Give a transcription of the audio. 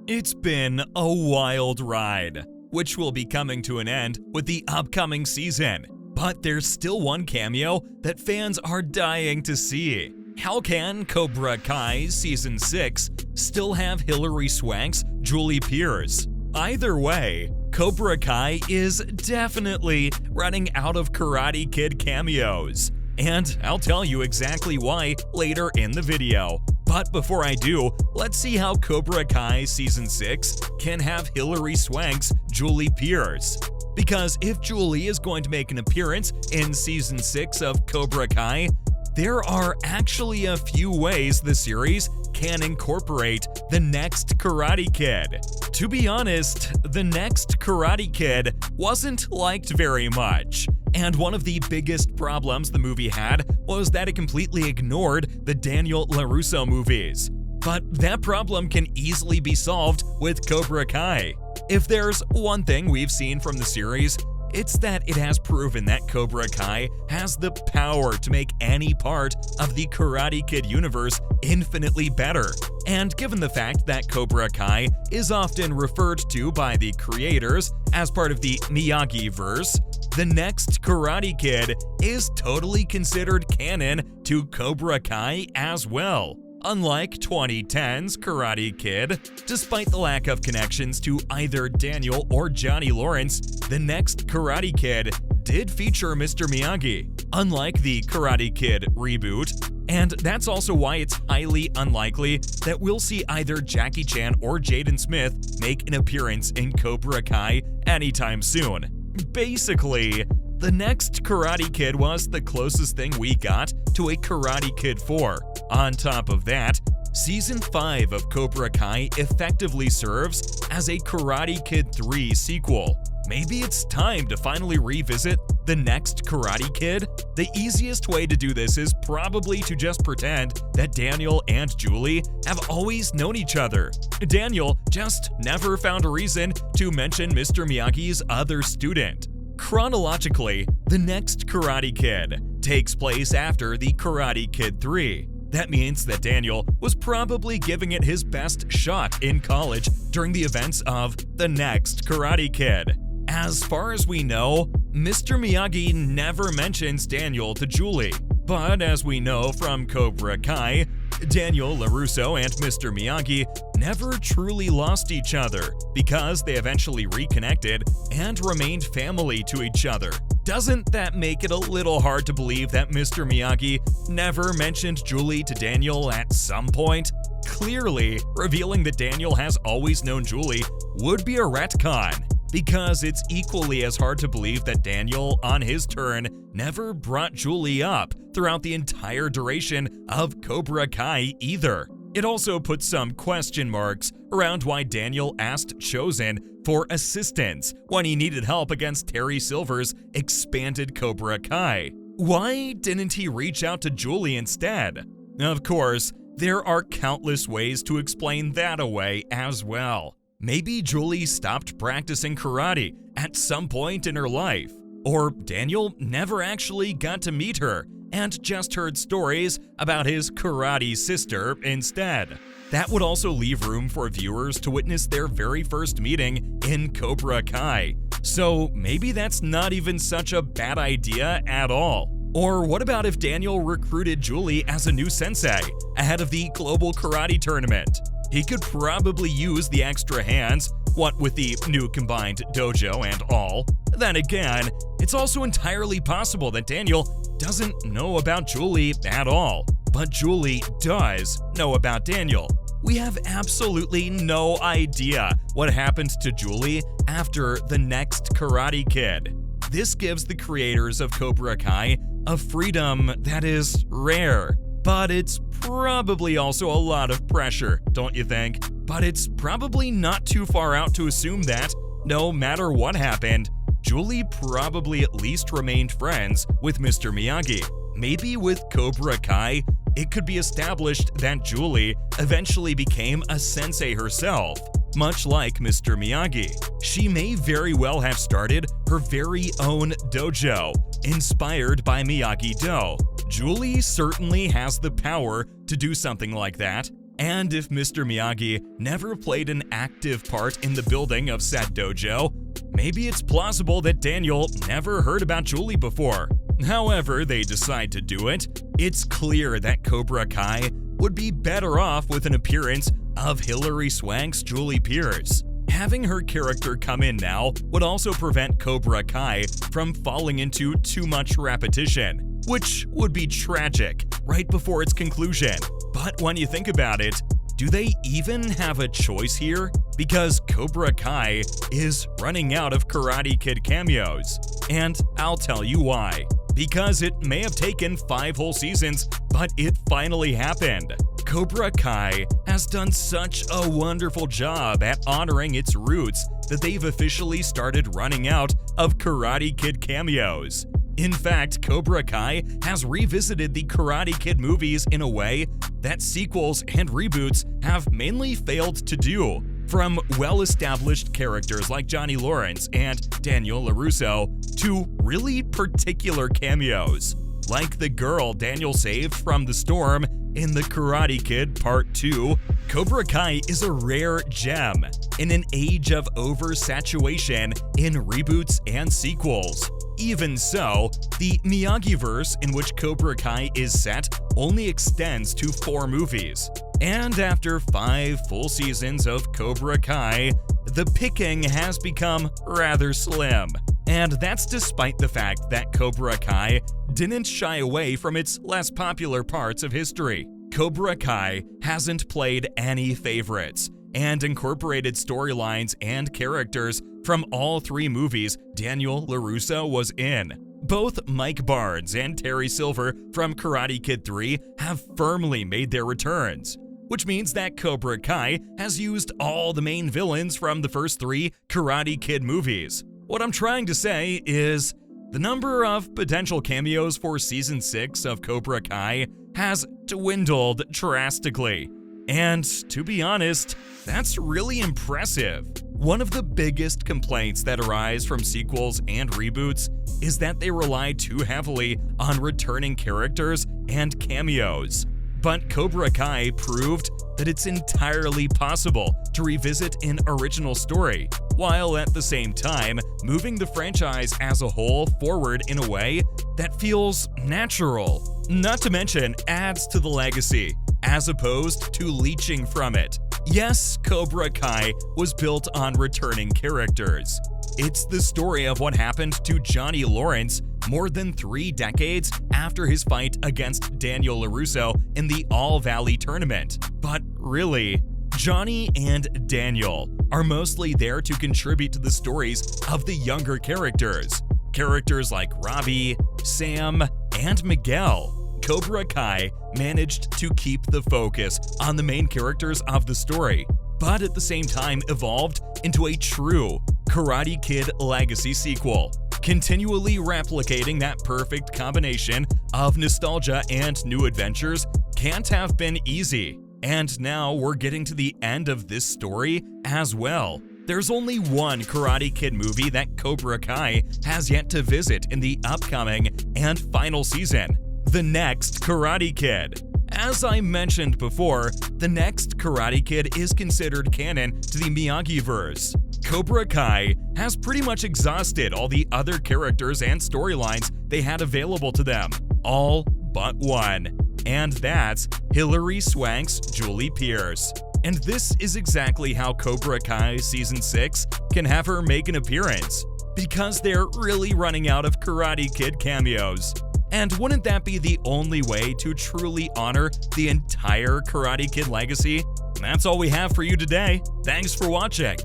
It's been a wild ride, which will be coming to an end with the upcoming season. But there's still one cameo that fans are dying to see. How can Cobra Kai Season 6 still have Hilary Swank's Julie Pierce? Either way, Cobra Kai is definitely running out of Karate Kid cameos. And I'll tell you exactly why later in the video. But before I do, let's see how Cobra Kai Season 6 can have Hilary Swank's Julie Pierce. Because if Julie is going to make an appearance in Season 6 of Cobra Kai, there are actually a few ways the series can incorporate the next Karate Kid. To be honest, the next Karate Kid wasn't liked very much. And one of the biggest problems the movie had was that it completely ignored the Daniel LaRusso movies. But that problem can easily be solved with Cobra Kai. If there's one thing we've seen from the series, it's that it has proven that Cobra Kai has the power to make any part of the Karate Kid universe infinitely better. And given the fact that Cobra Kai is often referred to by the creators as part of the Miyagi-verse, the next Karate Kid is totally considered canon to Cobra Kai as well. Unlike 2010's Karate Kid, despite the lack of connections to either Daniel or Johnny Lawrence, the next Karate Kid did feature Mr. Miyagi, unlike the Karate Kid reboot, and that's also why it's highly unlikely that we'll see either Jackie Chan or Jaden Smith make an appearance in Cobra Kai anytime soon. Basically, the next Karate Kid was the closest thing we got to a Karate Kid 4. On top of that, Season 5 of Cobra Kai effectively serves as a Karate Kid 3 sequel. Maybe it's time to finally revisit the next Karate Kid? The easiest way to do this is probably to just pretend that Daniel and Julie have always known each other. Daniel just never found a reason to mention Mr. Miyagi's other student. Chronologically, the next Karate Kid takes place after the Karate Kid 3. That means that Daniel was probably giving it his best shot in college during the events of the next Karate Kid. As far as we know, Mr. Miyagi never mentions Daniel to Julie. But as we know from Cobra Kai, Daniel LaRusso and Mr. Miyagi never truly lost each other because they eventually reconnected and remained family to each other. Doesn't that make it a little hard to believe that Mr. Miyagi never mentioned Julie to Daniel at some point? Clearly, revealing that Daniel has always known Julie would be a retcon, because it's equally as hard to believe that Daniel, on his turn, never brought Julie up throughout the entire duration of Cobra Kai either. It also puts some question marks around why Daniel asked Chosen for assistance when he needed help against Terry Silver's expanded Cobra Kai. Why didn't he reach out to Julie instead? Of course, there are countless ways to explain that away as well. Maybe Julie stopped practicing karate at some point in her life, or Daniel never actually got to meet her and just heard stories about his karate sister instead. That would also leave room for viewers to witness their very first meeting in Cobra Kai. So maybe that's not even such a bad idea at all. Or what about if Daniel recruited Julie as a new sensei ahead of the global karate tournament? He could probably use the extra hands, what with the new combined dojo and all. Then again, it's also entirely possible that Daniel doesn't know about Julie at all, but Julie does know about Daniel. We have absolutely no idea what happened to Julie after the next Karate Kid. This gives the creators of Cobra Kai a freedom that is rare. But it's probably also a lot of pressure, don't you think? But it's probably not too far out to assume that, no matter what happened, Julie probably at least remained friends with Mr. Miyagi. Maybe with Cobra Kai, it could be established that Julie eventually became a sensei herself, much like Mr. Miyagi. She may very well have started her very own dojo, inspired by Miyagi-Do. Julie certainly has the power to do something like that, And if Mr. Miyagi never played an active part in the building of said dojo, maybe it's plausible that Daniel never heard about Julie before. However they decide to do it, it's clear that Cobra Kai would be better off with an appearance of Hilary Swank's Julie Pierce. Having her character come in now would also prevent Cobra Kai from falling into too much repetition, which would be tragic right before its conclusion. But when you think about it, do they even have a choice here? Because Cobra Kai is running out of Karate Kid cameos. And I'll tell you why. Because it may have taken 5 whole seasons, but it finally happened. Cobra Kai has done such a wonderful job at honoring its roots that they've officially started running out of Karate Kid cameos. In fact, Cobra Kai has revisited the Karate Kid movies in a way that sequels and reboots have mainly failed to do. From well-established characters like Johnny Lawrence and Daniel LaRusso to really particular cameos, like the girl Daniel saved from the storm in The Karate Kid Part 2, Cobra Kai is a rare gem in an age of oversaturation in reboots and sequels. Even so, the Miyagi-verse in which Cobra Kai is set only extends to 4 movies. And after 5 full seasons of Cobra Kai, the picking has become rather slim. And that's despite the fact that Cobra Kai didn't shy away from its less popular parts of history. Cobra Kai hasn't played any favorites and incorporated storylines and characters from all 3 movies Daniel LaRusso was in. Both Mike Barnes and Terry Silver from Karate Kid 3 have firmly made their returns, which means that Cobra Kai has used all the main villains from the first 3 Karate Kid movies. What I'm trying to say is, the number of potential cameos for Season 6 of Cobra Kai has dwindled drastically. And to be honest, that's really impressive. One of the biggest complaints that arise from sequels and reboots is that they rely too heavily on returning characters and cameos. But Cobra Kai proved that it's entirely possible to revisit an original story, while at the same time moving the franchise as a whole forward in a way that feels natural. Not to mention adds to the legacy, as opposed to leeching from it. Yes, Cobra Kai was built on returning characters. It's the story of what happened to Johnny Lawrence more than 3 decades after his fight against Daniel LaRusso in the All Valley tournament. But really, Johnny and Daniel are mostly there to contribute to the stories of the younger characters. Characters like Robbie, Sam, and Miguel. Cobra Kai managed to keep the focus on the main characters of the story, but at the same time evolved into a true Karate Kid legacy sequel, continually replicating that perfect combination of nostalgia and new adventures can't have been easy. And now we're getting to the end of this story as well. There's only one Karate Kid movie that Cobra Kai has yet to visit in the upcoming and final season, the next Karate Kid. As I mentioned before, the next Karate Kid is considered canon to the Miyagi-verse. Cobra Kai has pretty much exhausted all the other characters and storylines they had available to them, all but one. And that's Hilary Swank's Julie Pierce. And this is exactly how Cobra Kai Season 6 can have her make an appearance, because they're really running out of Karate Kid cameos. And wouldn't that be the only way to truly honor the entire Karate Kid legacy? That's all we have for you today. Thanks for watching.